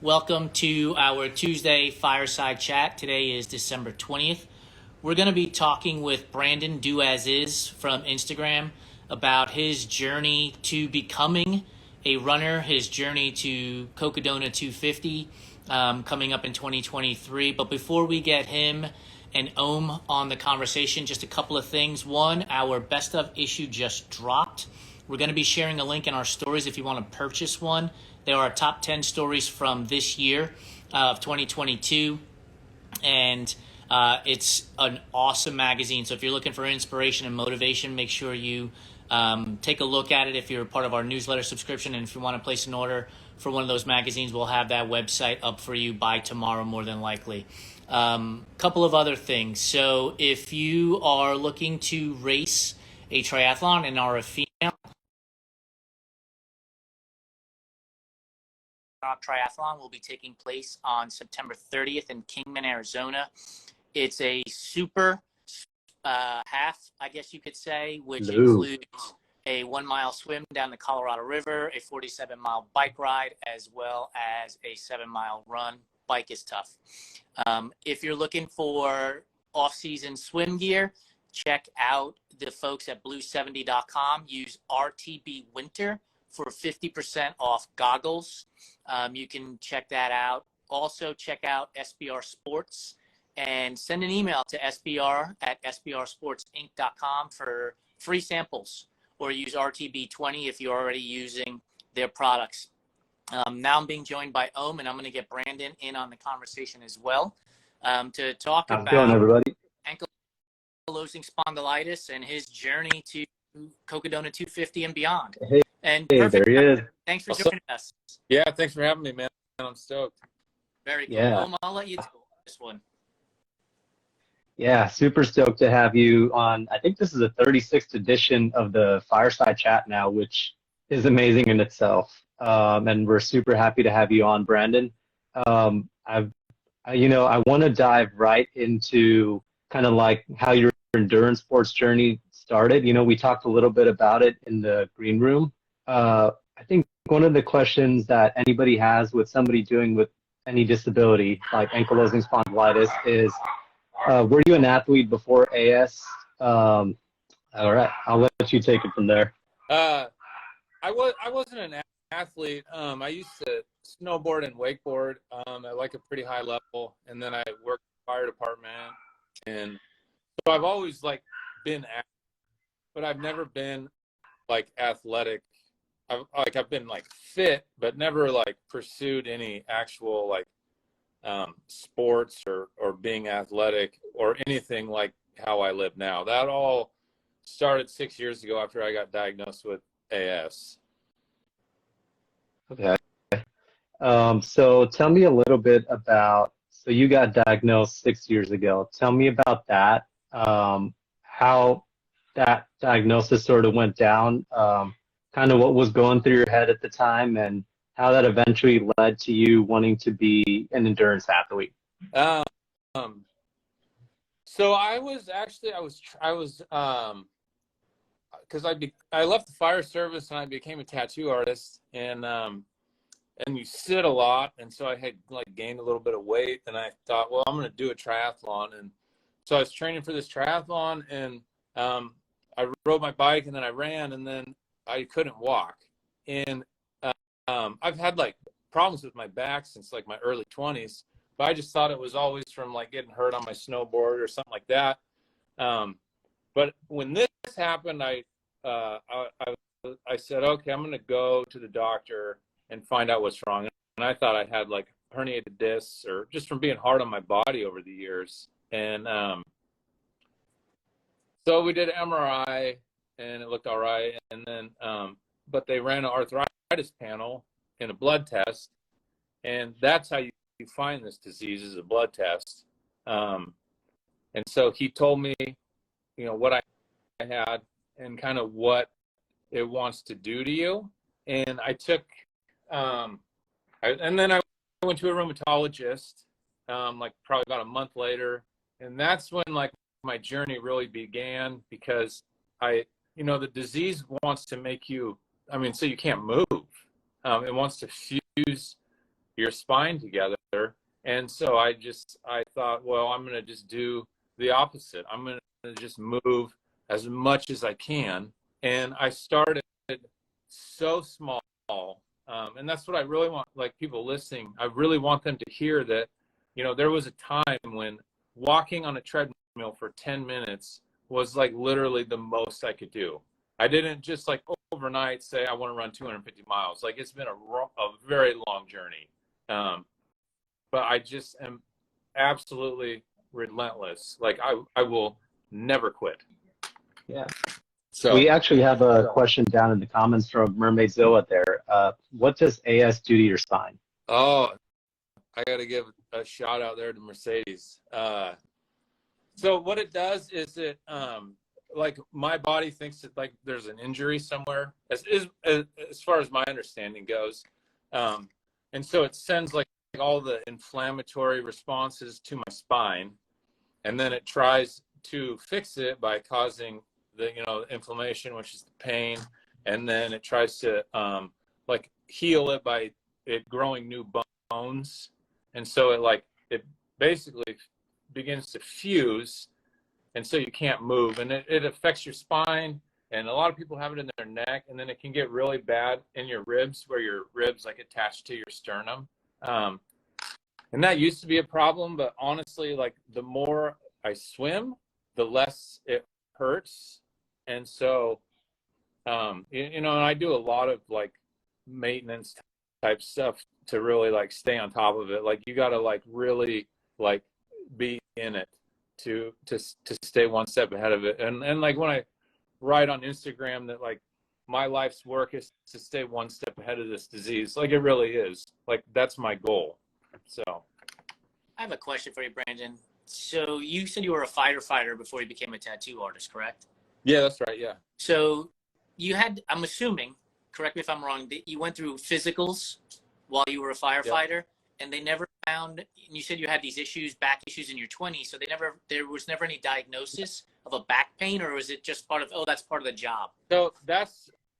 Welcome to our Tuesday Fireside Chat. Today is December 20th. We're going to be talking with Brandon Do As Is from Instagram about his journey to becoming a runner, his journey to Cocodona 250 coming up in 2023. But before we get him and Om on the conversation, just a couple of things. One, our best of issue just dropped. We're going to be sharing a link in our stories if you want to purchase one. There are top 10 stories from this year of 2022, and it's an awesome magazine. So if you're looking for inspiration and motivation, make sure you take a look at it if you're part of our newsletter subscription. And if you want to place an order for one of those magazines, we'll have that website up for you by tomorrow, more than likely. Couple of other things. So if you are looking to race a triathlon and are a female, triathlon will be taking place on September 30th in Kingman, Arizona. It's a super half, I guess you could say, which includes a 1 mile swim down the Colorado River, a 47-mile bike ride, as well as a 7-mile run. Bike is tough. If you're looking for off-season swim gear, check out the folks at blue70.com. Use RTB Winter for 50% off goggles. You can check that out. Also check out SBR Sports and send an email to sbr@sbrsportsinc.com for free samples, or use RTB20 if you're already using their products. Now I'm being joined by Om, and I'm going to get Brandon in on the conversation as well to talk How's about it going, everybody? ankylosing spondylitis and his journey to Cocodona 250 and beyond. Hey, Perfect. There he is. Thanks for joining us. Yeah, thanks for having me, man. I'm stoked. Very cool. Yeah. I'll let you do this one. Yeah, super stoked to have you on. I think this is the 36th edition of the Fireside Chat now, which is amazing in itself. And we're super happy to have you on, Brandon. I want to dive right into kind of like how your endurance sports journey started. You know, we talked a little bit about it in the green room. I think one of the questions that anybody has with somebody doing with any disability, like ankylosing spondylitis, is, were you an athlete before AS? All right, I'll let you take it from there. I wasn't an athlete. I used to snowboard and wakeboard at like a pretty high level, and then I worked in the fire department, and so I've always like been but I've never been like athletic. I've been like fit, but never like pursued any actual like sports or being athletic or anything like how I live now. That all started 6 years ago after I got diagnosed with AS. Okay. So tell me a little bit about, so you got diagnosed 6 years ago. Tell me about that, how that diagnosis sort of went down, kind of what was going through your head at the time, and how that eventually led to you wanting to be an endurance athlete. So I left the fire service and I became a tattoo artist, and you sit a lot, and so I had like gained a little bit of weight, and I thought, well, I'm going to do a triathlon. And so I was training for this triathlon, and I rode my bike, and then I ran, and then I couldn't walk. And I've had like problems with my back since like my early 20s, but I just thought it was always from like getting hurt on my snowboard or something like that. But when this happened, I said, okay, I'm going to go to the doctor and find out what's wrong. And I thought I had like herniated discs, or just from being hard on my body over the years. And so we did an MRI, and it looked all right. And then, but they ran an arthritis panel in a blood test, and that's how you find this disease, is a blood test. And so he told me, you know, what I had and kind of what it wants to do to you. And I took, and then I went to a rheumatologist, like probably about a month later. And that's when like my journey really began, because the disease wants to make you, so you can't move. It wants to fuse your spine together. And so I thought, well, I'm going to just do the opposite. I'm going to just move as much as I can. And I started so small. And that's what I really want, like people listening, I really want them to hear that, you know, there was a time when walking on a treadmill for 10 minutes was like literally the most I could do. I didn't just like overnight say, I want to run 250 miles. Like it's been a very long journey. But I just am absolutely relentless. Like I will never quit. Yeah. So we actually have a question down in the comments from Mermaidzilla there. What does AS do to your spine? Oh, I got to give a shout out there to Mercedes. So what it does is it, like my body thinks that like there's an injury somewhere, as far as my understanding goes. And so it sends like all the inflammatory responses to my spine, and then it tries to fix it by causing the, you know, inflammation, which is the pain, and then it tries to like heal it by it growing new bones, and so it basically begins to fuse, and so you can't move, and it affects your spine, and a lot of people have it in their neck, and then it can get really bad in your ribs, where your ribs like attach to your sternum, and that used to be a problem, but honestly, like the more I swim, the less it hurts. And so, you know, and I do a lot of like maintenance type stuff to really like stay on top of it. Like you got to like really like be in it to stay one step ahead of it. And like when I write on Instagram that like my life's work is to stay one step ahead of this disease, like it really is. Like that's my goal. So I have a question for you, Brandon. So you said you were a fighter before you became a tattoo artist, correct? yeah, that's right. Yeah. So you had, I'm assuming, correct me if I'm wrong, that you went through physicals while you were a firefighter, and they never found, and you said you had these issues, back issues in your 20s, so there was never any diagnosis of a back pain, or was it just part of, oh, that's part of the job? So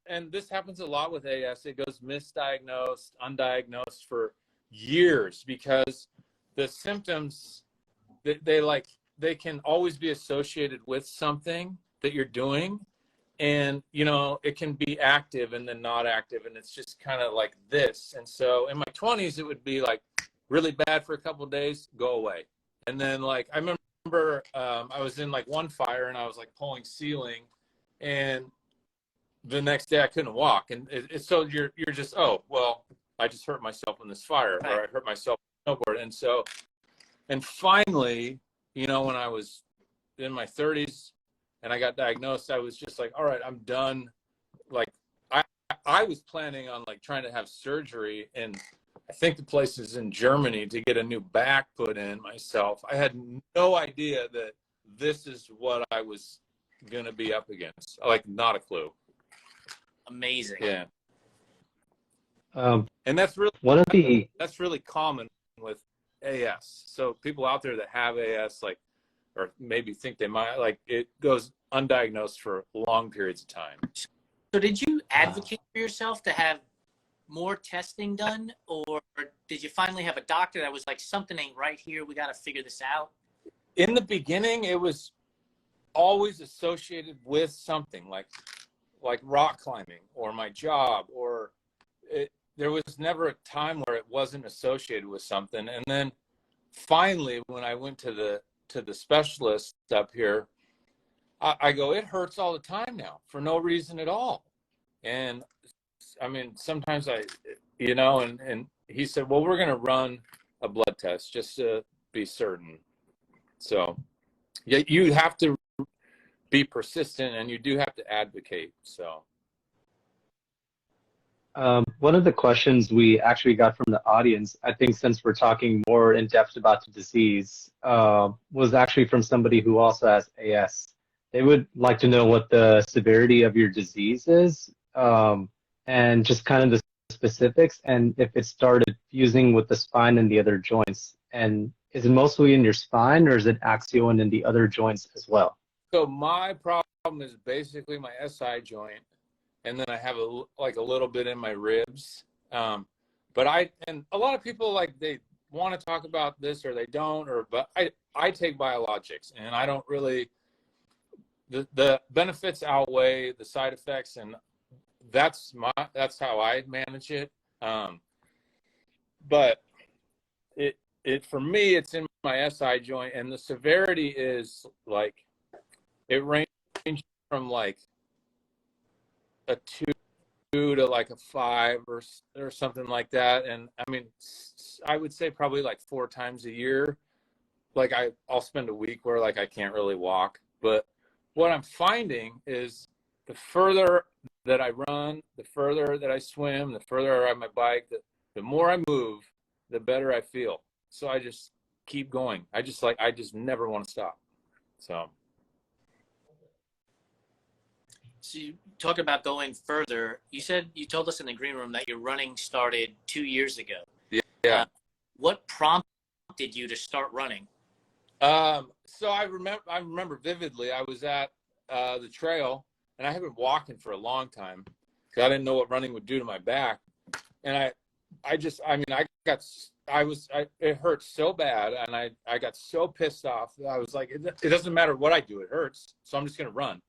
and this happens a lot with AS. It goes misdiagnosed, undiagnosed for years because the symptoms, they can always be associated with something that you're doing, and you know it can be active and then not active, and it's just kind of like this. And so in my 20s it would be like really bad for a couple of days, go away, and then like I remember I was in like one fire and I was like pulling ceiling, and the next day I couldn't walk, and so you're just, oh well, I just hurt myself in this fire, or I hurt myself on snowboard. And so, and finally, you know, when I was in my 30s and I got diagnosed, I was just like, all right, I'm done. Like I was planning on like trying to have surgery, and I think the place is in Germany, to get a new back put in myself. I had no idea that this is what I was going to be up against. Like not a clue. Amazing. Yeah. And that's really common with AS. So people out there that have AS, like, or maybe think they might, like, it goes undiagnosed for long periods of time. So did you advocate for yourself to have more testing done, or did you finally have a doctor that was like, something ain't right here, we got to figure this out? In the beginning, it was always associated with something like rock climbing or my job, or there was never a time where it wasn't associated with something. And then finally, when I went to the specialist up here, I go, it hurts all the time now for no reason at all. And I mean, sometimes you know, and he said, well, we're going to run a blood test just to be certain. So yeah, you have to be persistent, and you do have to advocate. So one of the questions we actually got from the audience, I think since we're talking more in depth about the disease, was actually from somebody who also has AS. They would like to know what the severity of your disease is, and just kind of the specifics, and if it started fusing with the spine and the other joints. And is it mostly in your spine, or is it axial and in the other joints as well? So my problem is basically my SI joint, and then I have a little bit in my ribs. But and a lot of people, like, they want to talk about this or they don't, but I take biologics, and I don't really, the benefits outweigh the side effects, and that's how I manage it. But it for me, it's in my SI joint, and the severity is like, it ranges from like a 2 to like a 5 or something like that. And I mean, I would say probably like 4 times a year. Like I'll spend a week where like I can't really walk. But what I'm finding is the further that I run, the further that I swim, the further I ride my bike, the more I move, the better I feel. So I just keep going. I just never want to stop. So you talk about going further. You told us in the green room that your running started 2 years ago. Yeah. What prompted you to start running? So I remember vividly, I was at the trail, and I had been walking for a long time because I didn't know what running would do to my back. And it hurt so bad, and I got so pissed off that I was like, it doesn't matter what I do, it hurts. So I'm just going to run.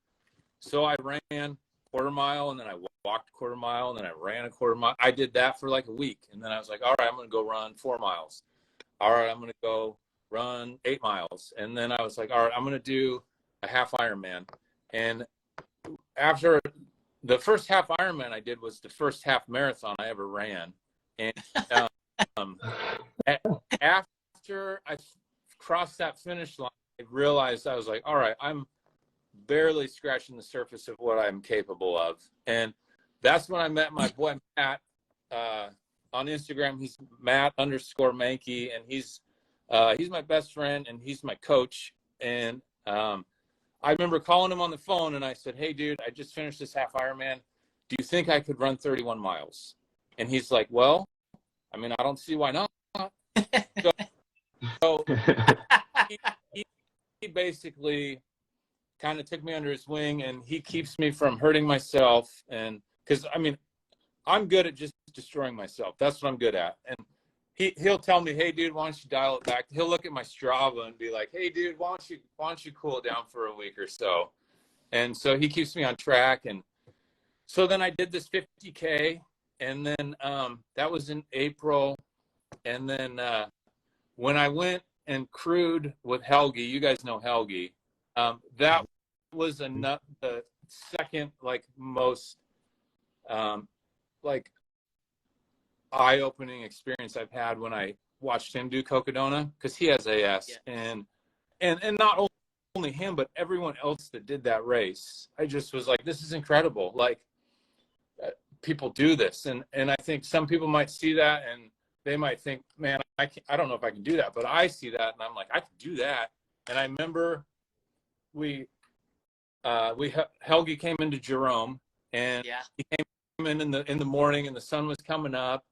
So I ran quarter mile, and then I walked a quarter mile, and then I ran a quarter mile. I did that for like a week. And then I was like, all right, I'm going to go run 4 miles. All right, I'm going to go run 8 miles. And then I was like, all right, I'm going to do a half Ironman. And after the first half Ironman I did was the first half marathon I ever ran. And after I crossed that finish line, I realized, I was like, all right, I'm barely scratching the surface of what I'm capable of. And that's when I met my boy Matt on Instagram. He's Matt_Mankey, and he's my best friend, and he's my coach. And I remember calling him on the phone, and I said, hey dude, I just finished this half Ironman. Do you think I could run 31 miles? And he's like, well, I mean, I don't see why not. So he basically kind of took me under his wing, and he keeps me from hurting myself. And because I mean, I'm good at just destroying myself. That's what I'm good at. And he'll tell me, hey dude, why don't you dial it back? He'll look at my Strava and be like, hey dude, why don't you cool it down for a week or so? And so he keeps me on track. And so then I did this 50K, and then that was in April. And then when I went and crewed with Helgi, you guys know Helgi, that was the second like most like eye-opening experience I've had when I watched him do Cocodona, because he has AS. Yeah. And not only him, but everyone else that did that race. I just was like, this is incredible. Like people do this, and I think some people might see that and they might think, man, I don't know if I can do that, but I see that and I'm like, I can do that. And I remember Helgi came into Jerome, and he came in the morning, and the sun was coming up,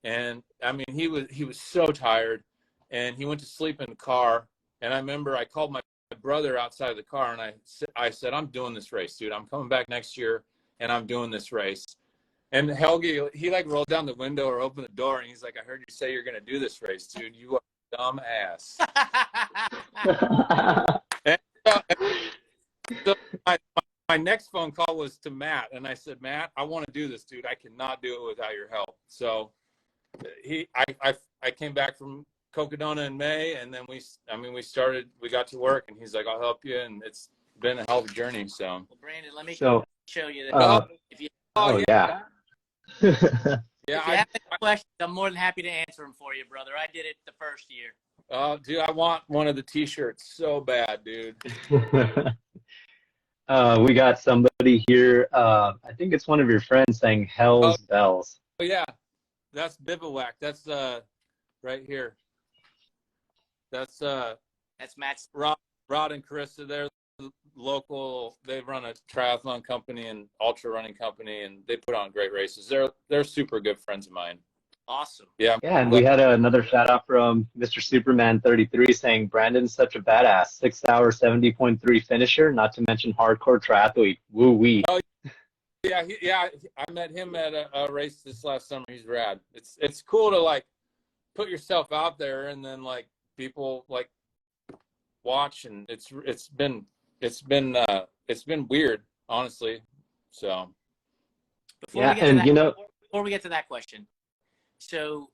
and I mean he was so tired, and he went to sleep in the car. And I remember I called my brother outside of the car, and I said, I'm doing this race, dude. I'm coming back next year, and I'm doing this race. And Helgi, he like rolled down the window or opened the door, and he's like, I heard you say you're gonna do this race, dude. You are a dumb ass. And so my next phone call was to Matt, and I said, Matt, I want to do this, dude. I cannot do it without your help. So I came back from Cocodona in May, and then we got to work, and he's like, I'll help you, and it's been a hell of a journey. So, well, Brandon, let me show you that. If you, yeah. Yeah, if you have any questions, I'm more than happy to answer them for you, brother. I did it the first year. Oh, dude, I want one of the T-shirts so bad, dude. We got somebody here. I think it's one of your friends saying Hell's Bells. Oh yeah, that's Bivouac. That's right here. That's Matt's. Rod and Carissa. They're local. They run a triathlon company and ultra running company, and they put on great races. They're super good friends of mine. Awesome. Yeah. Yeah, and we had another shout out from Mr. Superman 33 saying Brandon's such a badass, 6 hour 70.3 finisher, not to mention hardcore triathlete. Woo wee. Oh I met him at a race this last summer. He's rad. It's cool to like put yourself out there, and then like people like watch, and it's been weird, honestly. So Before we get to that question, so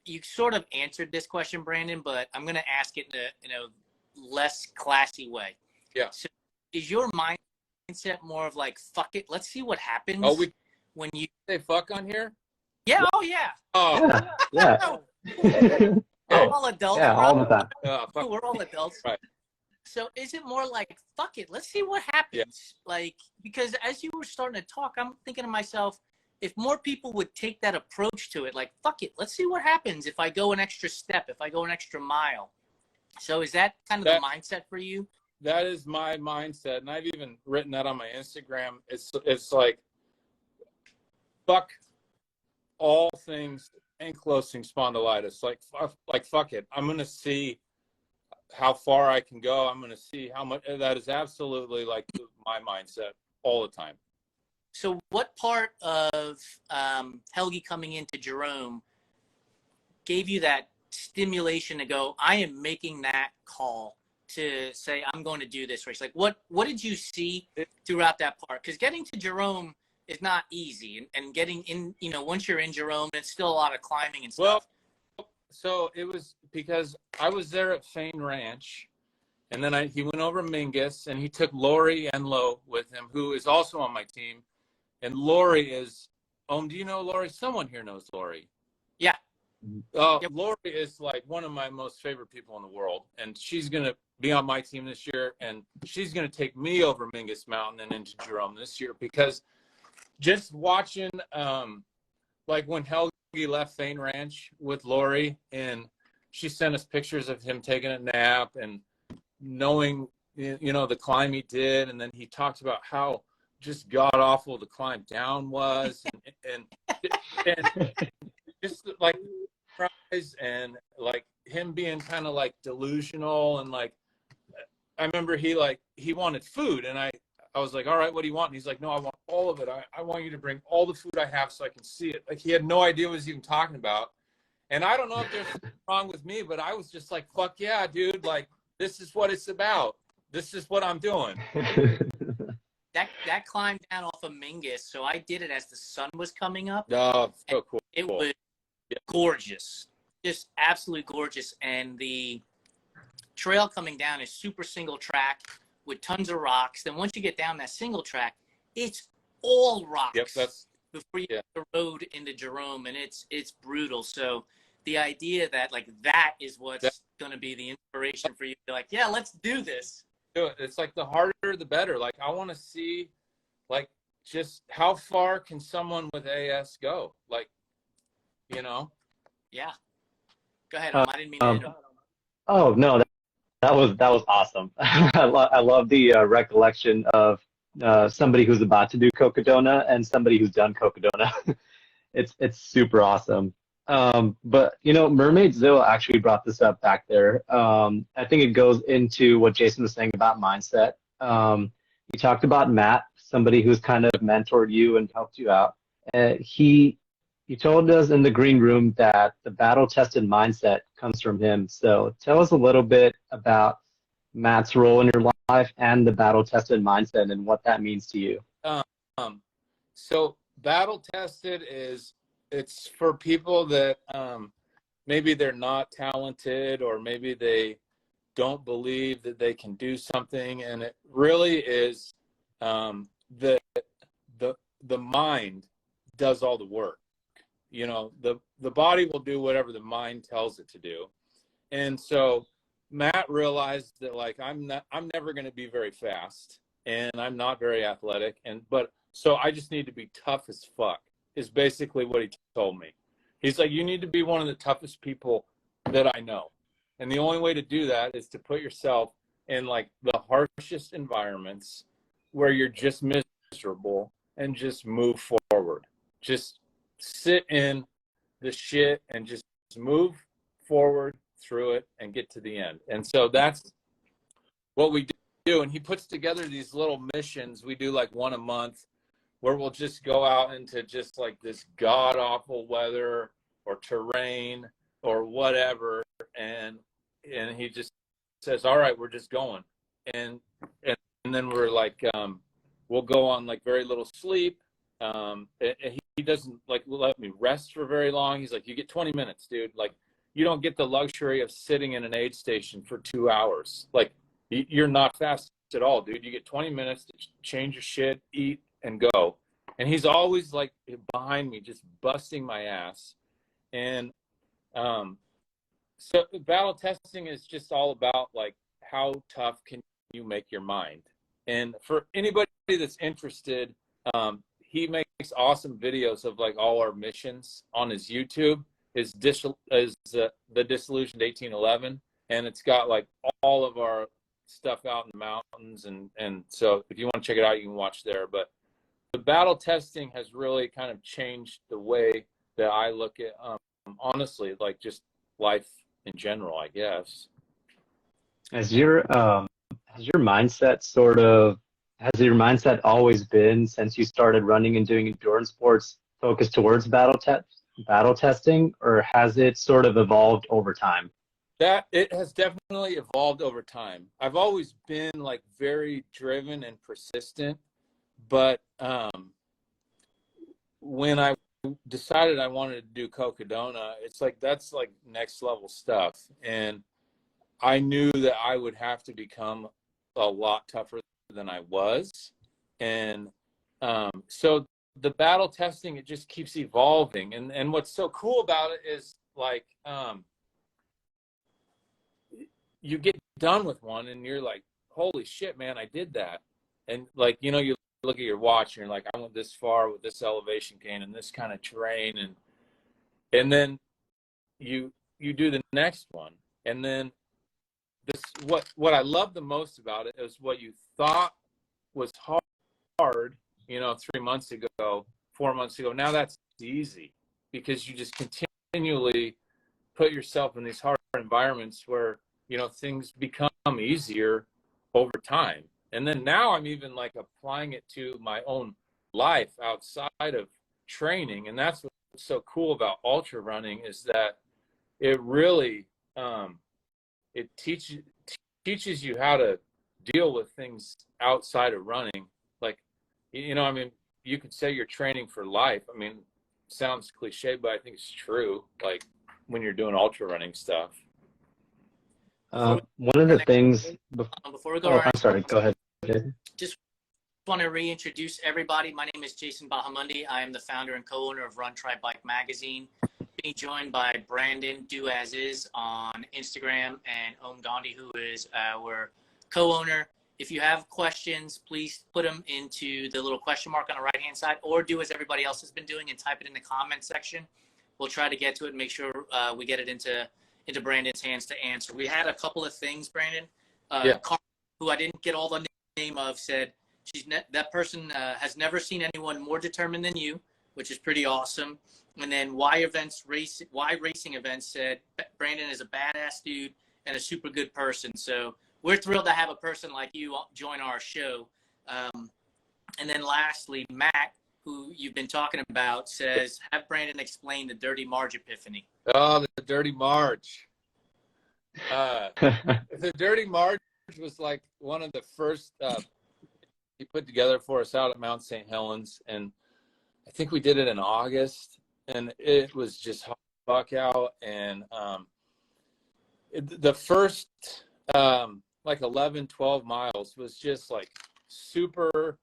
you sort of answered this question, Brandon, but I'm going to ask it in a less classy way. Yeah. So is your mindset more of like, fuck it, let's see what happens? Oh, when you say fuck on here? Yeah. Oh yeah. Oh yeah. We're all adults. Yeah, all the time. We're all adults. Right. So is it more like, fuck it, let's see what happens? Yeah. Like, because as you were starting to talk, I'm thinking to myself, if more people would take that approach to it, like, fuck it, let's see what happens if I go an extra step, if I go an extra mile. So is that kind of the mindset for you? That is my mindset, and I've even written that on my Instagram. It's like, fuck all things ankylosing spondylitis. Like fuck it. I'm gonna see how far I can go. I'm gonna see how much. That is absolutely like my mindset all the time. So what part of Helgi coming into Jerome gave you that stimulation to go, I am making that call to say, I'm going to do this race? Like, what did you see throughout that part? Because getting to Jerome is not easy. And getting in, once you're in Jerome, it's still a lot of climbing and stuff. Well, so it was because I was there at Fain Ranch, and then he went over Mingus, and he took Lori Enlow with him, who is also on my team. And Lori is, do you know Lori? Someone here knows Lori. Yeah. Yep. Lori is like one of my most favorite people in the world. And she's going to be on my team this year. And she's going to take me over Mingus Mountain and into Jerome this year. Because just watching, like when Helgi left Fain Ranch with Lori, and she sent us pictures of him taking a nap and knowing, the climb he did. And then he talked about how just god awful the climb down was, and just like surprise, and like him being kind of like delusional, and like I remember he wanted food, and I was like, all right, what do you want? And he's like, no, I want all of it. I want you to bring all the food I have so I can see it. Like he had no idea what he was even talking about. And I don't know if there's something wrong with me, but I was just like, fuck yeah, dude, like this is what it's about. This is what I'm doing. That climb down off of Mingus, so I did it as the sun was coming up. Oh, so cool. It was gorgeous, just absolutely gorgeous. And the trail coming down is super single track with tons of rocks. Then once you get down that single track, it's all rocks. Yep, that's before you get the road into Jerome, and it's brutal. So the idea that like that is what's going to be the inspiration for you to be like, yeah, let's do this. It's like the harder the better. Like I want to see like just how far can someone with AS go, like yeah, go ahead. I didn't mean to interrupt. Oh no, that was awesome. I love the recollection of somebody who's about to do Cocodona and somebody who's done Cocodona. It's super awesome. But Mermaid Zilla actually brought this up back there. I think it goes into what Jason was saying about mindset. He talked about Matt, somebody who's kind of mentored you and helped you out. He told us in the green room that the battle-tested mindset comes from him. So tell us a little bit about Matt's role in your life and the battle-tested mindset and what that means to you. So battle-tested it's for people that maybe they're not talented, or maybe they don't believe that they can do something, and it really is the mind does all the work. The body will do whatever the mind tells it to do. And so Matt realized that like I'm never going to be very fast, and I'm not very athletic, so I just need to be tough as fuck, is basically what he told me. He's like, you need to be one of the toughest people that I know. And the only way to do that is to put yourself in like the harshest environments where you're just miserable, and just move forward. Just sit in the shit and just move forward through it and get to the end. And so that's what we do. And he puts together these little missions. We do like one a month where we'll just go out into just like this god awful weather or terrain or whatever, and he just says, all right, we're just going, and then we're like, we'll go on like very little sleep. And he doesn't like let me rest for very long. He's like, you get 20 minutes, dude. Like, you don't get the luxury of sitting in an aid station for 2 hours. Like, you're not fast at all, dude. You get 20 minutes to change your shit, eat, and go. And he's always like behind me, just busting my ass. And so battle testing is just all about like, how tough can you make your mind? And for anybody that's interested, he makes awesome videos of like all our missions on his YouTube. Is the Disillusioned 1811, and it's got like all of our stuff out in the mountains, and so if you want to check it out, you can watch there. But the battle testing has really kind of changed the way that I look at, honestly, like just life in general, I guess. Has your mindset always been, since you started running and doing endurance sports, focused towards battle testing, or has it sort of evolved over time? That it has definitely evolved over time. I've always been like very driven and persistent, but when I decided I wanted to do Cocodona, it's like that's like next level stuff, and I knew that I would have to become a lot tougher than I was, and so the battle testing, it just keeps evolving, and what's so cool about it is like you get done with one and you're like, holy shit, man, I did that. And like, you know, you look at your watch and you're like, I went this far with this elevation gain and this kind of terrain, and then you do the next one, and then this what I love the most about it is what you thought was hard, you know, 3 months ago, 4 months ago, now that's easy, because you just continually put yourself in these hard environments where, you know, things become easier over time. And then now I'm even like applying it to my own life outside of training. And that's what's so cool about ultra running, is that it really, it teaches you how to deal with things outside of running. Like, you know, I mean, you could say you're training for life. I mean, sounds cliche, but I think it's true. Like when you're doing ultra running stuff. One of the things. Before we go, I'm sorry. Go ahead. Just want to reintroduce everybody. My name is Jason Bahamundi. I am the founder and co-owner of Run Try Bike magazine. Being joined by Brandon Do As Is on Instagram, and Om Gandhi, who is our co-owner. If you have questions, please put them into the little question mark on the right-hand side, or do as everybody else has been doing and type it in the comment section. We'll try to get to it and make sure we get it into Brandon's hands to answer. We had a couple of things, Brandon. Carl, who I didn't get all the name of, said that person has never seen anyone more determined than you, which is pretty awesome. And then Why Racing Events said Brandon is a badass dude and a super good person. So we're thrilled to have a person like you join our show. And then lastly, Matt, who you've been talking about, says, have Brandon explain the Dirty Marge epiphany. Oh, the Dirty Marge. The Dirty Marge was like one of the first he put together for us out at Mount St. Helens. And I think we did it in August. And it was just hot fuck out. And the first like 11, 12 miles was just like super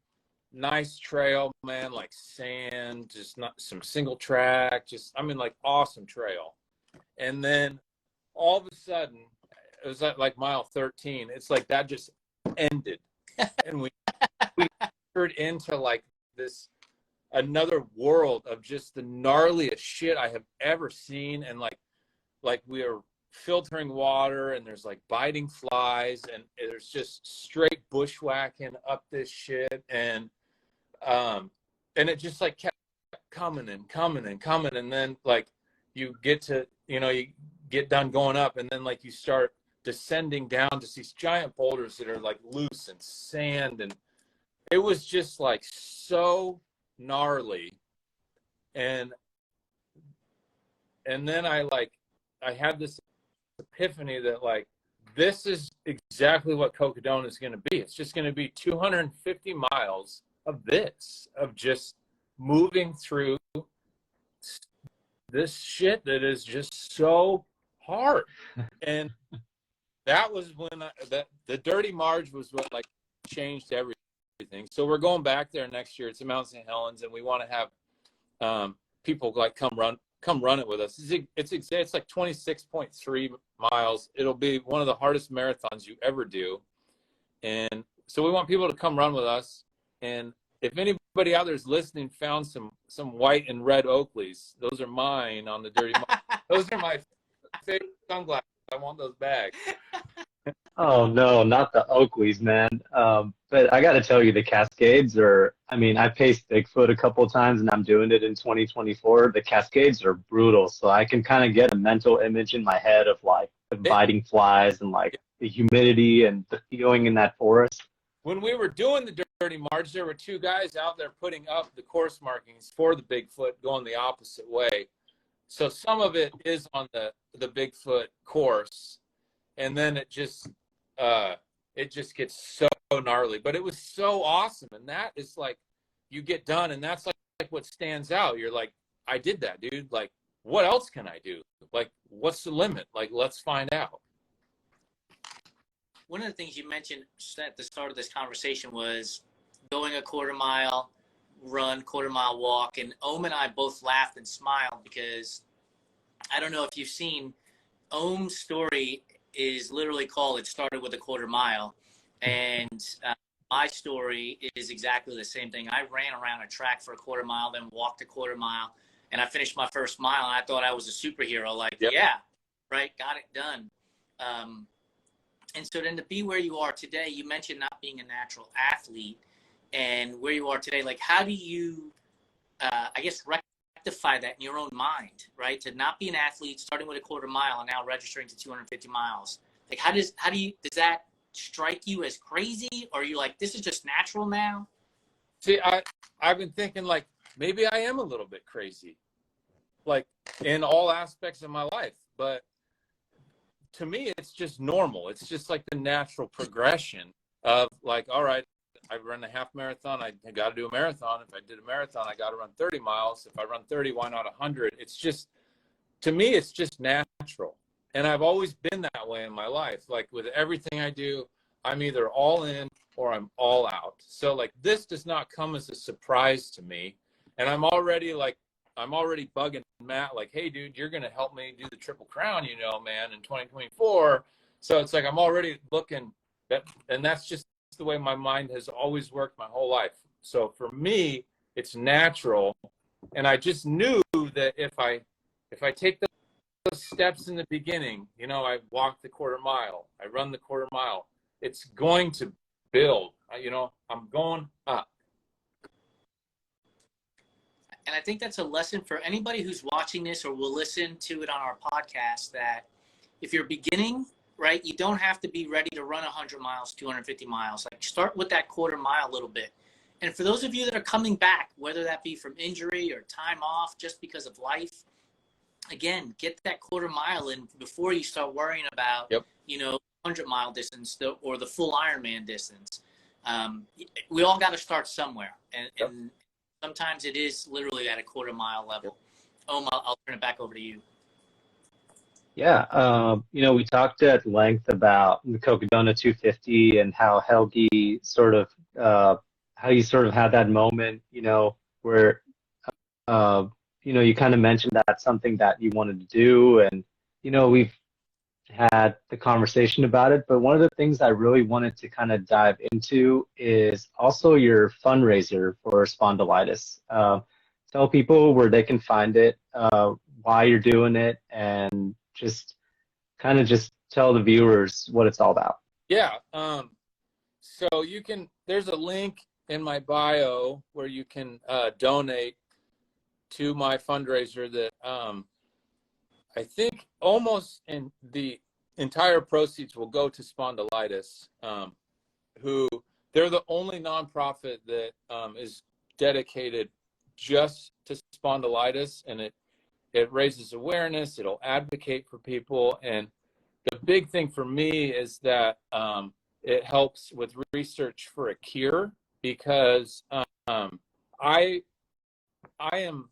nice trail, man, like sand, just not some single track, just, I mean, like awesome trail. And then all of a sudden, it was at like mile 13, it's like that just ended. And we entered into like this another world of just the gnarliest shit I have ever seen. And like we are filtering water, and there's like biting flies, and there's just straight bushwhacking up this shit, and it just like kept coming and coming and coming. And then like you get to, you know, you get done going up, and then like you start descending down to these giant boulders that are like loose and sand, and it was just like so gnarly. And then I had this epiphany that like, this is exactly what Cocodona is going to be. It's just going to be 250 miles of this, of just moving through this shit that is just so hard. And that was when the Dirty Marge was what like changed everything. So we're going back there next year. It's in Mount St. Helens, and we want to have people like come run it with us. It's like 26.3 miles. It'll be one of the hardest marathons you ever do. And so we want people to come run with us. And if anybody out there is listening found some white and red Oakleys, those are mine on the Dirty Marge. Those are my favorite sunglasses. I want those bags. Oh no, not the Oakleys, man. But I got to tell you, the Cascades are, I mean, I paced Bigfoot a couple of times and I'm doing it in 2024. The Cascades are brutal. So I can kind of get a mental image in my head of like the biting flies and like the humidity and the feeling in that forest. When we were doing the Dirty Marge, there were two guys out there putting up the course markings for the Bigfoot going the opposite way. So some of it is on the Bigfoot course, and then it just gets so gnarly. But it was so awesome, and that is like, you get done, and that's like what stands out. You're like, I did that, dude. Like, what else can I do? Like, what's the limit? Like, let's find out. One of the things you mentioned at the start of this conversation was going a quarter mile run, quarter mile walk. And Ohm and I both laughed and smiled because I don't know if you've seen Ohm's story is literally called It Started with a Quarter Mile. And my story is exactly the same thing. I ran around a track for a quarter mile, then walked a quarter mile, and I finished my first mile, and I thought I was a superhero. Like, yep. Yeah, right, got it done. And so then to be where you are today, you mentioned not being a natural athlete, and where you are today, like how do you, I guess, rectify that in your own mind, right? To not be an athlete, starting with a quarter mile and now registering to 250 miles. Like does that strike you as crazy, or are you like, this is just natural now? See, I've been thinking like, maybe I am a little bit crazy, like in all aspects of my life, but to me, it's just normal. It's just like the natural progression of like, all right, I run a half marathon. I got to do a marathon. If I did a marathon, I got to run 30 miles. If I run 30, why not 100? It's just, to me, it's just natural. And I've always been that way in my life. Like with everything I do, I'm either all in or I'm all out. So like this does not come as a surprise to me. And I'm already bugging Matt, like, hey, dude, you're going to help me do the Triple Crown, man, in 2024. So it's like I'm already looking at, and that's just the way my mind has always worked my whole life. So for me, it's natural. And I just knew that if I take those steps in the beginning, I walk the quarter mile, I run the quarter mile, it's going to build, I'm going up. And I think that's a lesson for anybody who's watching this or will listen to it on our podcast, that if you're beginning, right, you don't have to be ready to run 100 miles, 250 miles. Like start with that quarter mile a little bit. And for those of you that are coming back, whether that be from injury or time off just because of life, again, get that quarter mile in before you start worrying about, 100-mile distance or the full Ironman distance. We all got to start somewhere. And sometimes it is literally at a quarter mile level. I'll turn it back over to you. Yeah, we talked at length about the Cocodona 250 and how Helgi sort of, how you sort of had that moment, where, you kind of mentioned that's something that you wanted to do. And, we've had the conversation about it. But one of the things I really wanted to kind of dive into is also your fundraiser for spondylitis. Tell people where they can find it, why you're doing it, and just tell the viewers what it's all about. Yeah. So there's a link in my bio where you can donate to my fundraiser that I think almost in the entire proceeds will go to spondylitis, who they're the only nonprofit that is dedicated just to spondylitis, and it raises awareness. It'll advocate for people. And the big thing for me is that it helps with research for a cure, because I am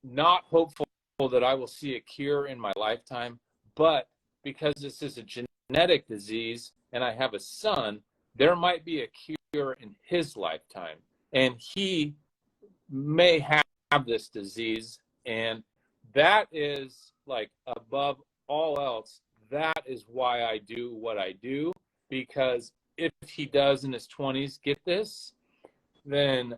not hopeful that I will see a cure in my lifetime, but because this is a genetic disease and I have a son, there might be a cure in his lifetime, and he may have this disease. And that is, like, above all else, that is why I do what I do, because if he does in his 20s get this, then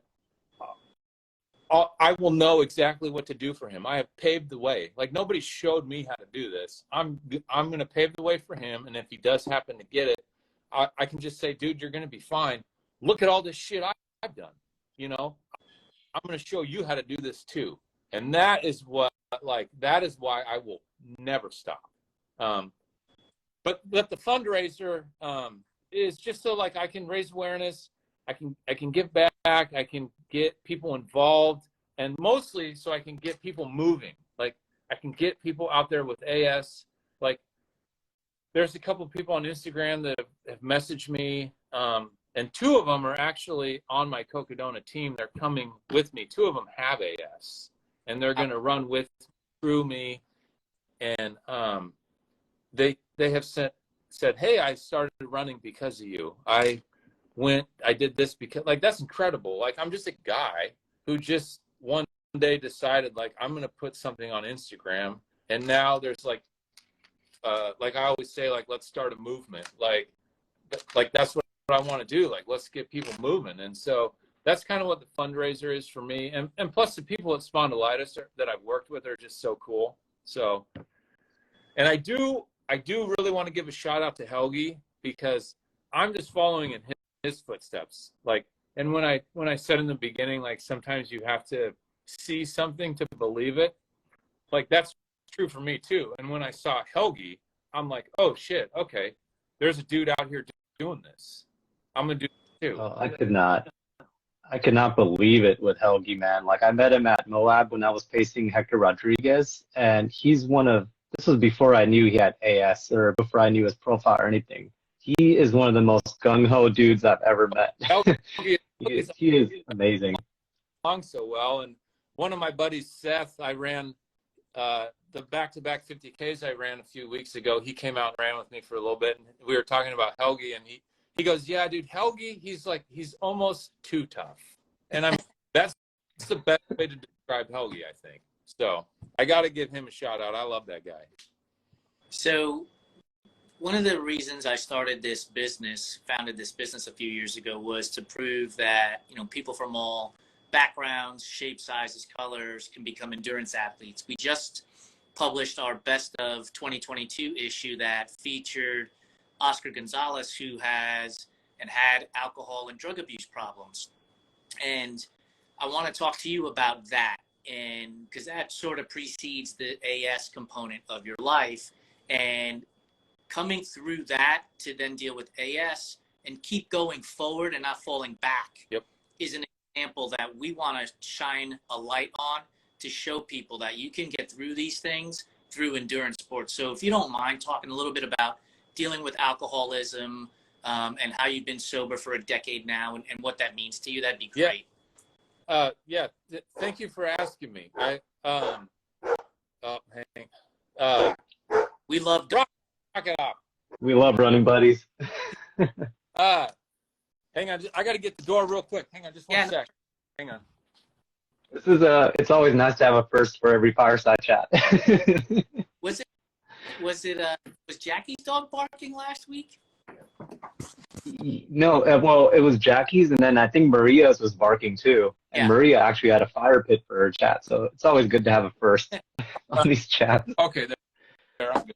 I will know exactly what to do for him. I have paved the way. Like, nobody showed me how to do this. I'm going to pave the way for him. And if he does happen to get it, I can just say, dude, you're going to be fine. Look at all this shit I've done. You know, I'm going to show you how to do this too. And that is why I will never stop. But the fundraiser is just so, like, I can raise awareness. I can give back. I can get people involved, and mostly so I can get people moving. Like, I can get people out there with AS. Like, there's a couple of people on Instagram that have messaged me, and two of them are actually on my Cocodona team. They're coming with me. Two of them have AS, and they're going to run through me. And they have said, hey, I started running because of you. I did this because, like, that's incredible. Like, I'm just a guy who just one day decided, like, I'm going to put something on Instagram. And now there's like I always say, like, let's start a movement. Like that's what I want to do. Like, let's get people moving. And so that's kind of what the fundraiser is for me. And plus the people at Spondylitis that I've worked with are just so cool. So, and I do really want to give a shout out to Helgi, because I'm just following in his footsteps. Like, and when I said in the beginning, like, sometimes you have to see something to believe it, like, that's true for me too. And when I saw Helgi, I'm like, oh shit, okay, there's a dude out here doing this. I'm gonna do it too. Oh, I could not believe it with Helgi, man. Like, I met him at Moab when I was pacing Hector Rodriguez, and this was before I knew he had AS, or before I knew his profile or anything. He is one of the most gung-ho dudes I've ever met. he is amazing. Along so well. And one of my buddies, Seth, I ran the back-to-back 50Ks I ran a few weeks ago. He came out and ran with me for a little bit, and we were talking about Helgi, and he goes, yeah, dude, Helgi, he's almost too tough. And that's the best way to describe Helgi, I think. So I got to give him a shout out. I love that guy. So one of the reasons I founded this business a few years ago, was to prove that, you know, people from all backgrounds, shapes, sizes, colors can become endurance athletes. We just published our best of 2022 issue that featured Oscar Gonzalez, who has and had alcohol and drug abuse problems. And I want to talk to you about that, and because that sort of precedes the AS component of your life, and coming through that to then deal with AS and keep going forward and not falling back. Yep. Is an example that we want to shine a light on, to show people that you can get through these things through endurance sports. So if you don't mind talking a little bit about dealing with alcoholism, and how you've been sober for a decade now, and what that means to you, that'd be great. Yeah. Thank you for asking me. We love rock it up. We love running buddies. Hang on, I got to get the door real quick. Hang on, just one sec. Hang on. This is it's always nice to have a first for every Fireside Chat. Was Jackie's dog barking last week? No, well, it was Jackie's, and then I think Maria's was barking too. And Maria actually had a fire pit for her chat, so it's always good to have a first on these chats. Okay, there. I'm good.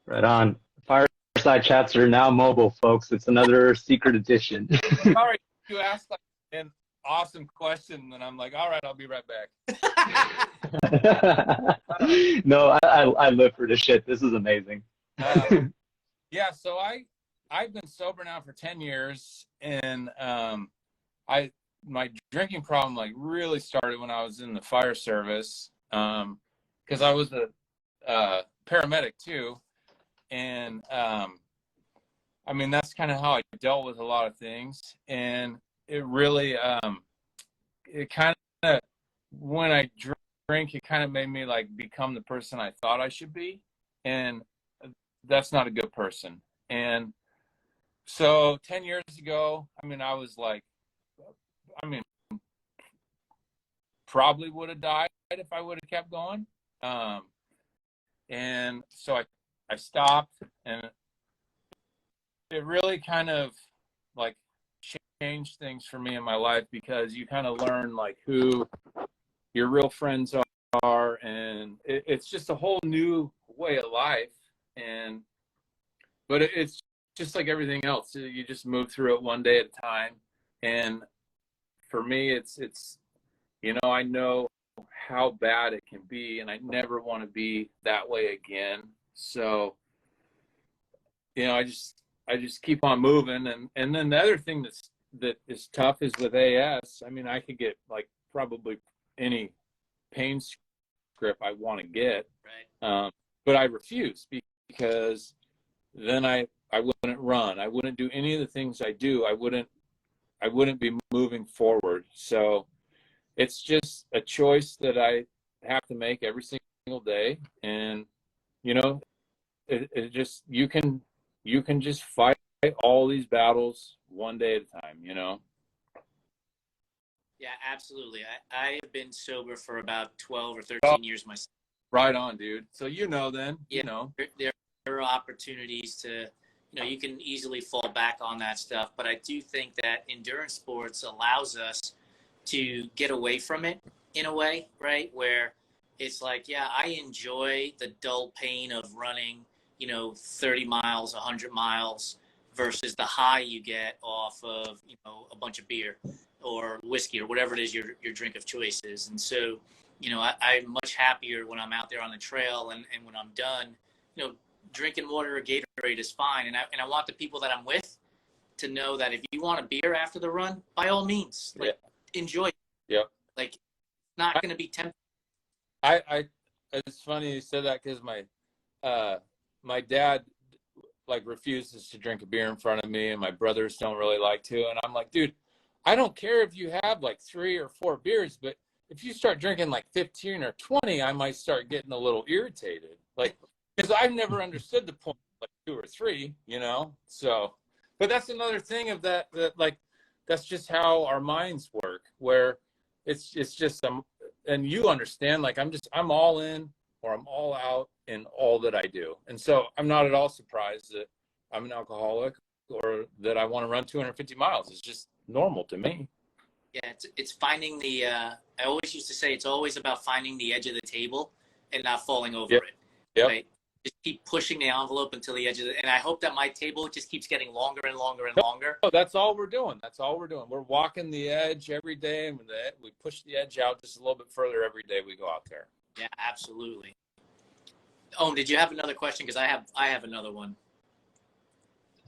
Right on. Fireside Chats are now mobile, folks. It's another secret edition. Sorry, you asked like an awesome question, and I'm like, all right, I'll be right back. No, I live for this shit. This is amazing. Yeah, so I've been sober now for 10 years, and my drinking problem like really started when I was in the fire service, because I was a paramedic too, and I mean that's kind of how I dealt with a lot of things, and it really it kind of, when I drink, it kind of made me like become the person I thought I should be, and that's not a good person. And so 10 years ago, I mean, I was like, I mean, probably would have died if I would have kept going. And so I stopped, and it really kind of like changed things for me in my life, because you kind of learn like who your real friends are, and it's just a whole new way of life. And but it's just like everything else, you just move through it one day at a time. And for me, it's I know how bad it can be, and I never want to be that way again. So I just keep on moving. And then the other thing that is tough is with AS. I mean, I could get like probably any pain script I want to get, Right. but I refuse, because then I wouldn't run, I wouldn't do any of the things I do, I wouldn't be moving forward. So it's just a choice that I have to make every single day. And it just, you can just fight all these battles one day at a time. Yeah, absolutely. I have been sober for about 12 or 13 years myself. Right on, dude. So then Yeah, there are opportunities to, you can easily fall back on that stuff. But I do think that endurance sports allows us to get away from it in a way, right? Where it's like, yeah, I enjoy the dull pain of running, 30 miles, 100 miles versus the high you get off of, a bunch of beer or whiskey or whatever it is your drink of choice is. And so, I'm much happier when I'm out there on the trail, and when I'm done, drinking water or Gatorade is fine. And I want the people that I'm with to know that if you want a beer after the run, by all means, enjoy it. Yeah. Like, it's not going to be tempting. It's funny you said that, because my dad like refuses to drink a beer in front of me, and my brothers don't really like to. And I'm like, dude, I don't care if you have like 3 or 4 beers, but if you start drinking like 15 or 20, I might start getting a little irritated. Like, because I've never understood the point of like 2 or 3, So, but that's another thing of that like, that's just how our minds work, where it's just and you understand, like I'm all in or I'm all out in all that I do. And so I'm not at all surprised that I'm an alcoholic or that I want to run 250 miles. It's just normal to me. Yeah, it's finding the I always used to say it's always about finding the edge of the table and not falling over it. Yep. Right? Just keep pushing the envelope until the edge of it. And I hope that my table just keeps getting longer and longer and longer. Oh, that's all we're doing. We're walking the edge every day, and we push the edge out just a little bit further every day we go out there. Yeah, absolutely. Oh, did you have another question? Because I have another one.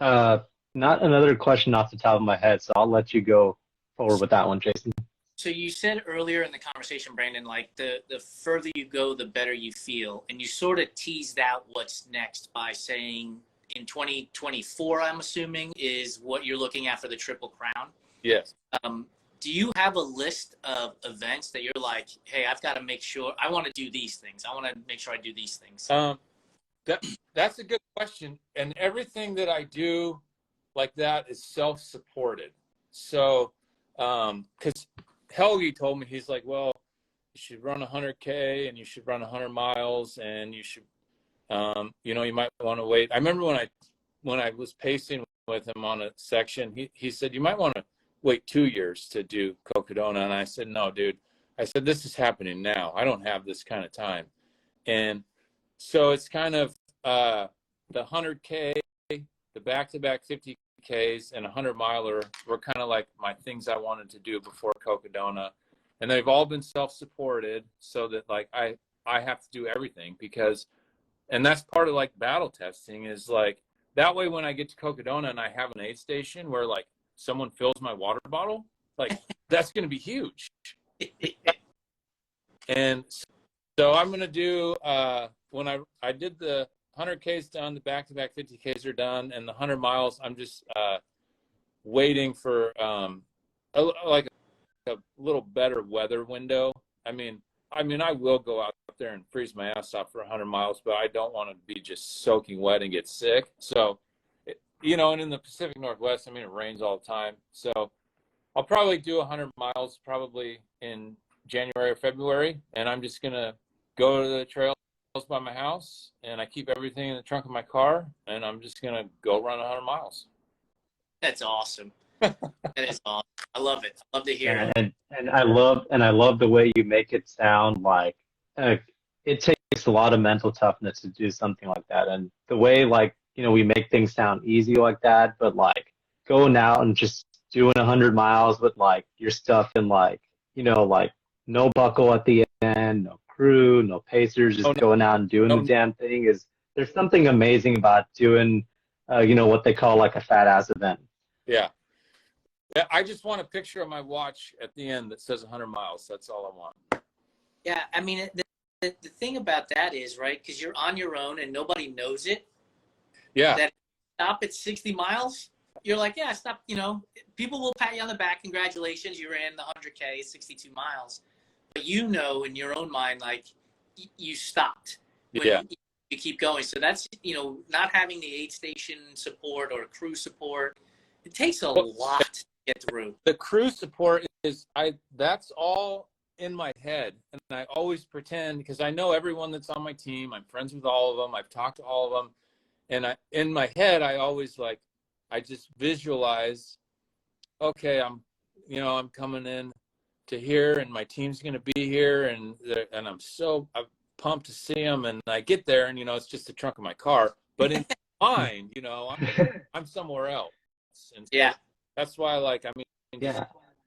Not another question off the top of my head, so I'll let you go forward with that one, Jason. So you said earlier in the conversation, Brandon, like the further you go, the better you feel. And you sort of teased out what's next by saying in 2024, I'm assuming, is what you're looking at for the Triple Crown. Yes. Do you have a list of events that you're like, hey, I've got to make sure I want to do these things. I want to make sure I do these things. That's a good question. And everything that I do like that is self-supported. So, because Helgi told me, he's like, well, you should run 100K and you should run 100 miles and you should, you might want to wait. I remember when I was pacing with him on a section, he said, you might want to wait 2 years to do Cocodona. And I said, no, dude. I said, this is happening now. I don't have this kind of time. And so it's kind of the 100K, the back-to-back 50Ks, and 100-miler were kind of like my things I wanted to do before Cocodona. And they've all been self-supported, so that like I have to do everything, because, and that's part of like battle testing, is like that way when I get to Cocodona and I have an aid station where like someone fills my water bottle, Like, that's going to be huge. And so I'm going to do, when I did the 100Ks done, the back-to-back 50Ks are done, and the 100 miles, I'm just waiting for like a little better weather window. I mean, I will go out there and freeze my ass off for 100 miles, but I don't want to be just soaking wet and get sick. So, you know, and in the Pacific Northwest, I mean, it rains all the time. So I'll probably do 100 miles probably in January or February, and I'm just going to go to the trails by my house, and I keep everything in the trunk of my car, and I'm just going to go run 100 miles. That's awesome. That is awesome. I love it. I love to hear it. And I love the way you make it sound like it takes a lot of mental toughness to do something like that. And the way, like, you know, we make things sound easy like that, but like going out and just doing 100 miles with like your stuff in, like, you know, like no buckle at the end, no crew, no pacers, just going out and doing the damn thing there's something amazing about doing, you know, what they call like a fat ass event. Yeah. Yeah, I just want a picture of my watch at the end that says 100 miles. That's all I want. Yeah, I mean, the thing about that is, right, because you're on your own and nobody knows it. Yeah. That stop at 60 miles, you're like, yeah, stop, you know, people will pat you on the back. Congratulations, you ran the 100K, 62 miles. But you know in your own mind, like, you stopped. When you keep going. So that's, you know, not having the aid station support or crew support, it takes a lot to get through. The crew support that's all in my head, and I always pretend, because I know everyone that's on my team. I'm friends with all of them. I've talked to all of them, and in my head I always, like, I just visualize, okay, I'm coming in to here, and my team's going to be here, and I'm pumped to see them, and I get there, and, you know, it's just the trunk of my car, but in my mind, you know, I'm somewhere else. And so that's why, like, I mean,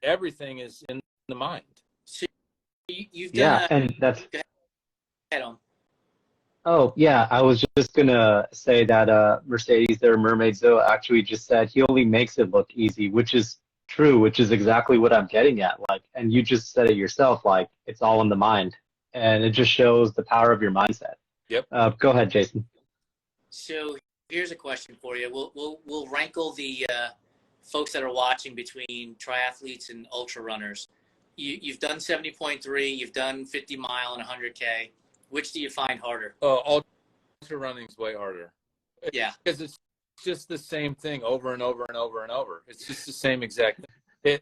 everything is in the mind. So you've done and that's go ahead on. Oh yeah, I was just gonna say that Mercedes, their Mermaid Zoe, actually just said he only makes it look easy, which is true, which is exactly what I'm getting at. Like, and you just said it yourself, like, it's all in the mind, and it just shows the power of your mindset. Yep. Go ahead, Jason. So here's a question for you. We'll rankle the folks that are watching between triathletes and ultra runners. You've done 70.3, you've done 50 mile and 100K. Which do you find harder? Ultra running's way harder. Yeah. Because it's just the same thing over and over and over and over. It's just the same exact thing.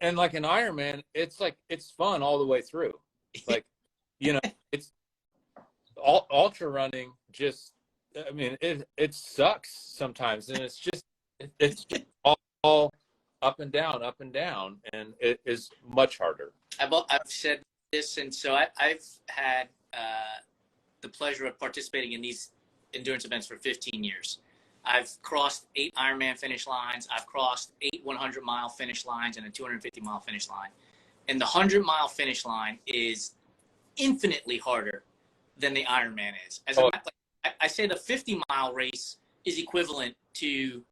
And like an Ironman, it's like, it's fun all the way through. Like, you know, it's ultra running just, I mean, it sucks sometimes, and it's just all up and down, and it is much harder. I've said this, and so I've had the pleasure of participating in these endurance events for 15 years. I've crossed 8 Ironman finish lines. I've crossed 8 100-mile finish lines and a 250-mile finish line. And the 100-mile finish line is infinitely harder than the Ironman is. I say the 50-mile race is equivalent to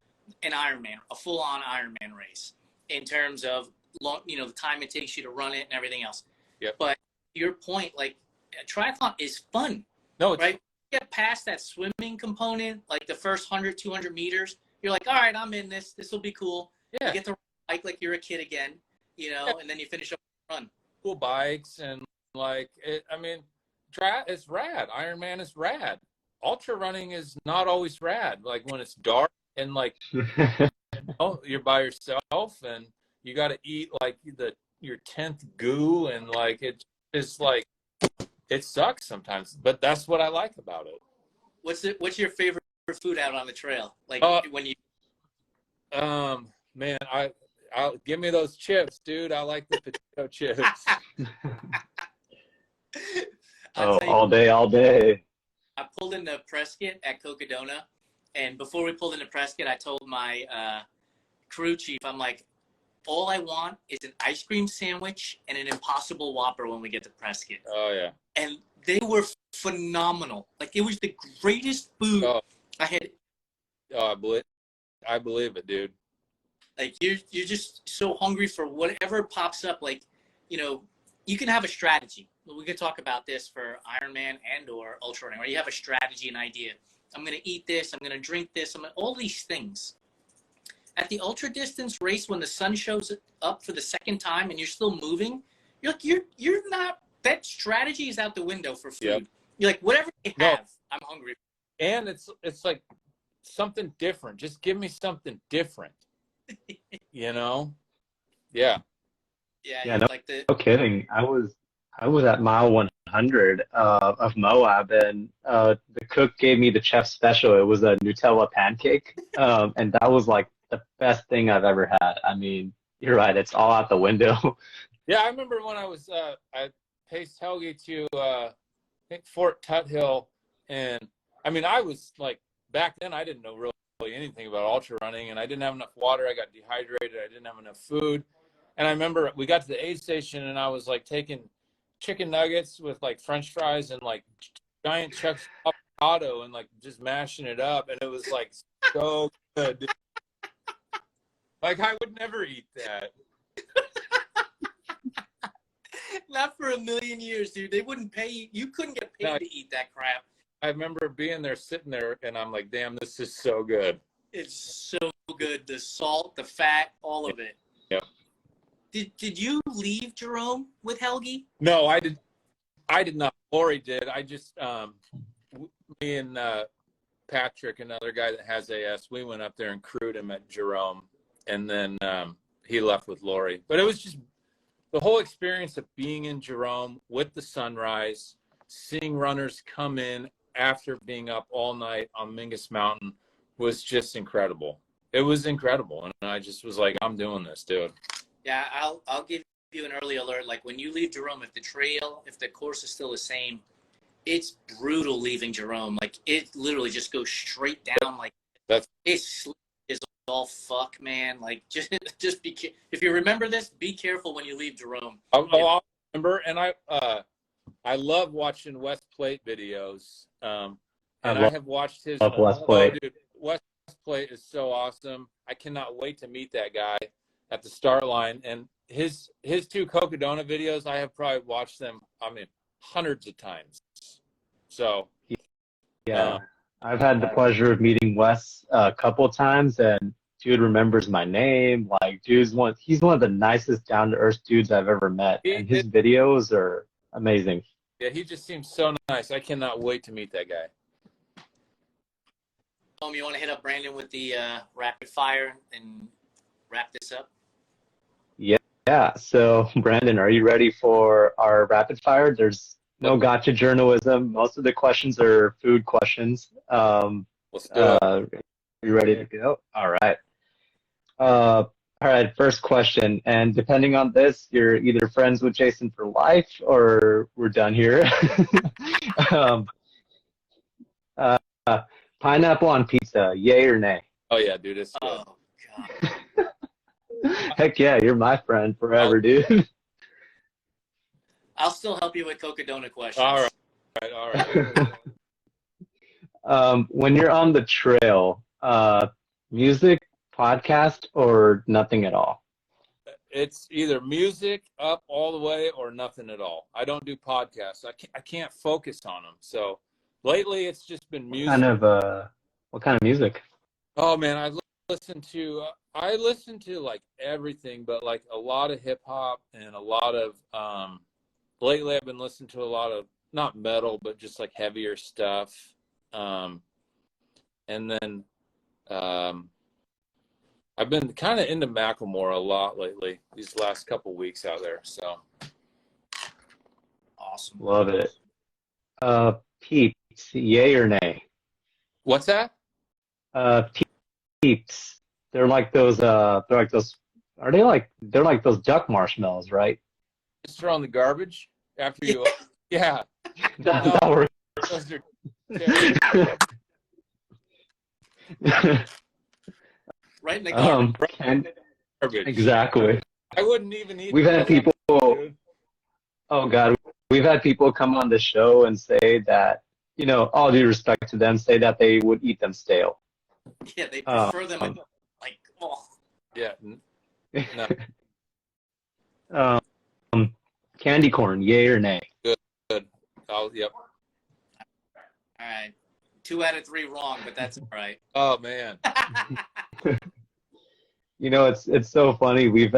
an Ironman, a full-on Ironman race, in terms of long, you know, the time it takes you to run it and everything else. Yep. But your point, like, a triathlon is fun. No, it's right. Get past that swimming component, like the first 100, 200 meters. You're like, all right, I'm in this. This will be cool. Yeah. You get to bike like you're a kid again, you know, and then you finish up the run. Cool bikes and, like, I mean, it's rad. Ironman is rad. Ultra running is not always rad. Like, when it's dark and, like, you know, you're by yourself and you got to eat, like, your 10th goo, and, like, it is, like, it sucks sometimes, but that's what I like about it. What's your favorite food out on the trail? Like, when you man, I'll give me those chips, dude. I like the potato chips. All day. I pulled into Prescott at Cocodona, and before we pulled into Prescott, I told my crew chief, I'm like, all I want is an ice cream sandwich and an Impossible Whopper when we get to Prescott. Oh, yeah. And they were phenomenal. Like, it was the greatest food I had. Oh, I believe it, dude. Like you're just so hungry for whatever pops up. Like, you know, you can have a strategy. We could talk about this for Ironman and or ultra running, where you have a strategy, an idea. I'm going to eat this. I'm going to drink this. all these things. At the ultra distance race, when the sun shows up for the second time and you're still moving, you're like, you're not, that strategy is out the window for food. Yep. You're like, whatever you have, I'm hungry. And it's like something different. Just give me something different. You know? Yeah. Yeah, no, like no kidding. I was at mile 100 of Moab, and the cook gave me the chef special. It was a Nutella pancake, and that was like the best thing I've ever had. I mean, you're right. It's all out the window. Yeah, I remember when I was I paced Helgi to I think Fort Tuthill, and I mean I was like, back then I didn't know really anything about ultra running, and I didn't have enough water. I got dehydrated. I didn't have enough food, and I remember we got to the aid station, and I was like taking chicken nuggets with like French fries and like giant chunks of avocado and like just mashing it up, and it was like so good, dude. Like I would never eat that. Not for a million years, dude. They wouldn't pay you. You couldn't get paid to eat that crap. I remember being there, sitting there, and I'm like, damn, this is so good. It's so good. The salt, the fat, all of it. Yeah. Did you leave Jerome with Helgi? No, I did not. Lori did. I just, me and Patrick, another guy that has AS, we went up there and crewed him at Jerome, and then he left with Lori. But it was just the whole experience of being in Jerome with the sunrise, seeing runners come in after being up all night on Mingus Mountain was just incredible. It was incredible. And I just was like, I'm doing this, dude. Yeah, I'll give you an early alert. Like when you leave Jerome, if the course is still the same, it's brutal leaving Jerome. Like it literally just goes straight down. Like it's all fuck, man. Like just if you remember this, be careful when you leave Jerome. I'll remember, and I love watching West Plate videos. And I have watched his West Plate. Oh, dude, West Plate is so awesome. I cannot wait to meet that guy at the start line. And his two Cocodona videos, I have probably watched them, I mean, hundreds of times. So yeah. I've had the pleasure of meeting Wes a couple times, and dude remembers my name. Like, he's one of the nicest, down-to-earth dudes I've ever met, and his videos are amazing. Yeah, he just seems so nice. I cannot wait to meet that guy. You want to hit up Brandon with the rapid fire and wrap this up? Yeah. So, Brandon, are you ready for our rapid fire? There's no gotcha journalism. Most of the questions are food questions. Let's do it. Are you ready to go? All right. All right. First question. And depending on this, you're either friends with Jason for life or we're done here. Pineapple on pizza, yay or nay? Oh, yeah, dude. It's good. Oh, God. Heck yeah, you're my friend forever, dude. I'll still help you with Cocodona questions. All right. When you're on the trail, music, podcast, or nothing at all? It's either music up all the way or nothing at all. I don't do podcasts. I can't focus on them. So lately it's just been music. What kind of music? Oh man, I listen to like everything, but like a lot of hip hop and a lot of lately I've been listening to a lot of not metal, but just like heavier stuff. And then I've been kind of into Macklemore a lot lately, these last couple weeks out there. So awesome. Love it. Peeps, yay or nay? What's that? Peeps. They're like those duck marshmallows, right? Just throw in the garbage after you yeah. That works. Those are right in the garbage. garbage. Exactly. I wouldn't even eat. We've had people. Oh God, we've had people come on the show and say that, all due respect to them, say that they would eat them stale. Yeah, they prefer them like, oh. Yeah. No. Candy corn, yay or nay? Good. Oh, yep. All right. 2 out of 3 wrong, but that's all right. Oh man. You know, it's so funny. We've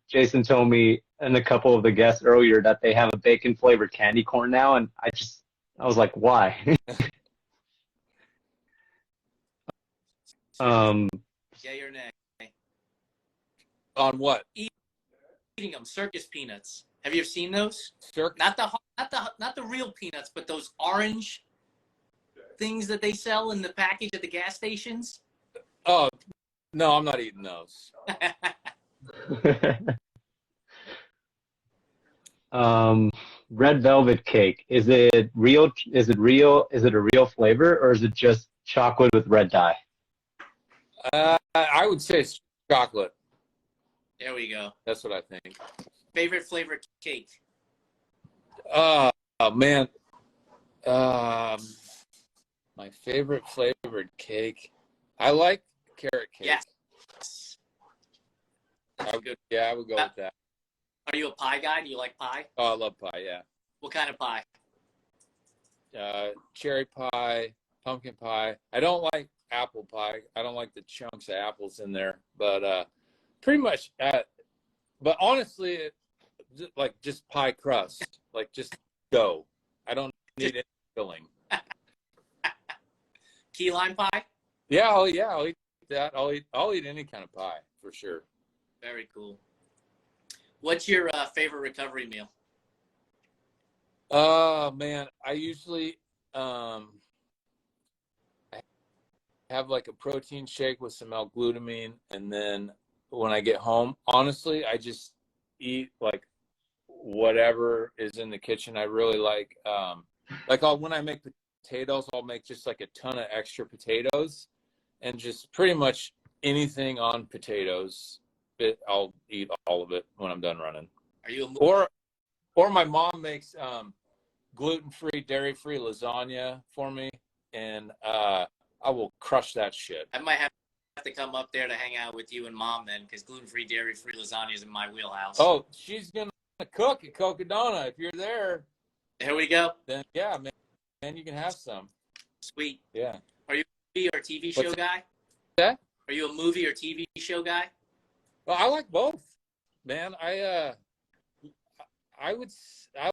Jason told me and a couple of the guests earlier that they have a bacon flavored candy corn now, and I was like, why? Yay or nay? On what? Eating them, circus peanuts. Have you ever seen those? Circus? Not the real peanuts, but those orange things that they sell in the package at the gas stations. Oh no, I'm not eating those. Red velvet cake. Is it real? Is it real? Is it a real flavor, or is it just chocolate with red dye? I would say it's chocolate. There we go. That's what I think. Favorite flavor cake? Oh man. My favorite flavored cake. I like carrot cake. Yes. I would go with that. Are you a pie guy? Do you like pie? Oh, I love pie, yeah. What kind of pie? Cherry pie, pumpkin pie. I don't like apple pie. I don't like the chunks of apples in there. But pretty much, but honestly, like just pie crust. Like just go. I don't need any filling. Key lime pie? Yeah, I'll eat that. I'll eat any kind of pie for sure. Very cool. What's your favorite recovery meal? Oh man, I usually I have like a protein shake with some L-glutamine, and then when I get home, honestly, I just eat like whatever is in the kitchen. I really like when I make potatoes, I'll make just like a ton of extra potatoes, and just pretty much anything on potatoes. I'll eat all of it when I'm done running. Are you or my mom makes gluten-free, dairy-free lasagna for me, and I will crush that shit. I might have to come up there to hang out with you and Mom then, because gluten-free, dairy-free lasagna is in my wheelhouse. Oh, she's gonna cook at Cocodona. If you're there, there we go. Then yeah, man, you can have some. Sweet. Yeah. Are you a movie or TV show guy? That? Are you a movie or TV show guy? Well, I like both, man. I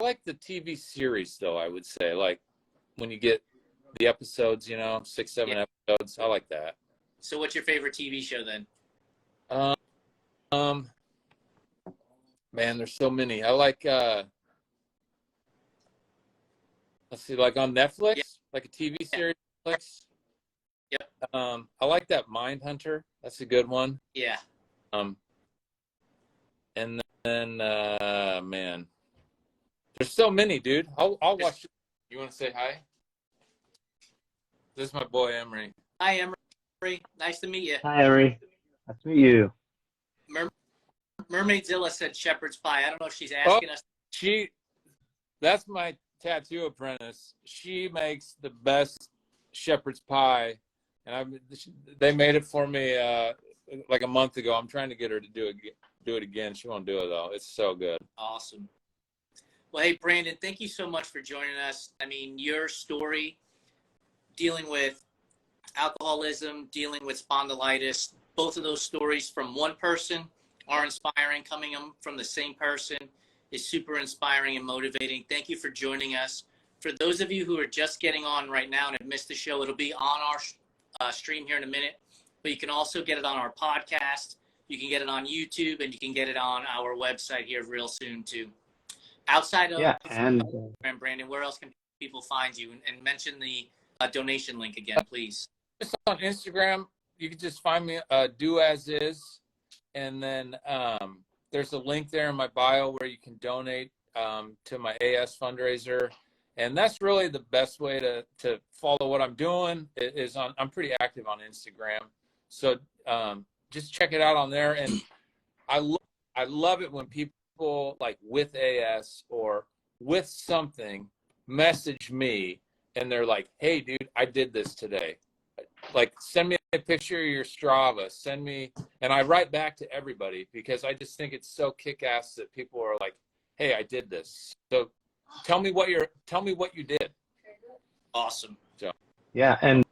like the TV series though. I would say, like, when you get the episodes, 6, 7 episodes. I like that. So what's your favorite TV show then? Man, there's so many. I like let's see, like on Netflix, like a TV series. Netflix. Yep. I like that Mindhunter. That's a good one. Yeah. And then man, there's so many, dude. I'll watch. You want to say hi? This is my boy Emery. Hi, Emery. Nice to meet you. Hi, Emery. Nice to meet you. Mermaidzilla said shepherd's pie. I don't know if she's asking us. That's my tattoo apprentice. She makes the best shepherd's pie, and they made it for me like a month ago. I'm trying to get her to do it again. She won't do it though. It's so good. Awesome. Well, hey, Brandon, thank you so much for joining us. I mean, your story, dealing with alcoholism, dealing with spondylitis, both of those stories from one person are inspiring. Coming from the same person is super inspiring and motivating. Thank you for joining us. For those of you who are just getting on right now and have missed the show, it'll be on our stream here in a minute, but you can also get it on our podcast. You can get it on YouTube, and you can get it on our website here real soon too. Outside of Brandon, where else can people find you? And mention the donation link again, please. Just on Instagram, you can just find me do as is, and then there's a link there in my bio where you can donate to my AS fundraiser, and that's really the best way to follow what I'm doing. I'm pretty active on Instagram, so just check it out on there. And I love it when people like with AS or with something message me and they're like, hey dude, I did this today. like, send me a picture of your Strava, send me, and I write back to everybody because I just think it's so kick-ass that people are like, hey, I did this. So tell me what you did. Awesome. So Yeah, and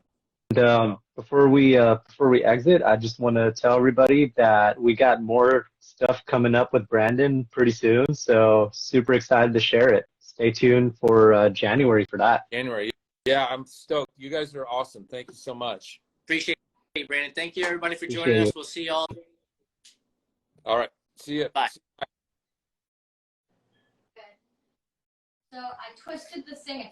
before we exit, I just want to tell everybody that we got more stuff coming up with Brandon pretty soon, so super excited to share it. Stay tuned for January for that. January. Yeah, I'm stoked. You guys are awesome. Thank you so much. Appreciate it, Brandon. Thank you, everybody, for joining Appreciate us. it. We'll see y'all. All right. See you. Bye. So I twisted this thing.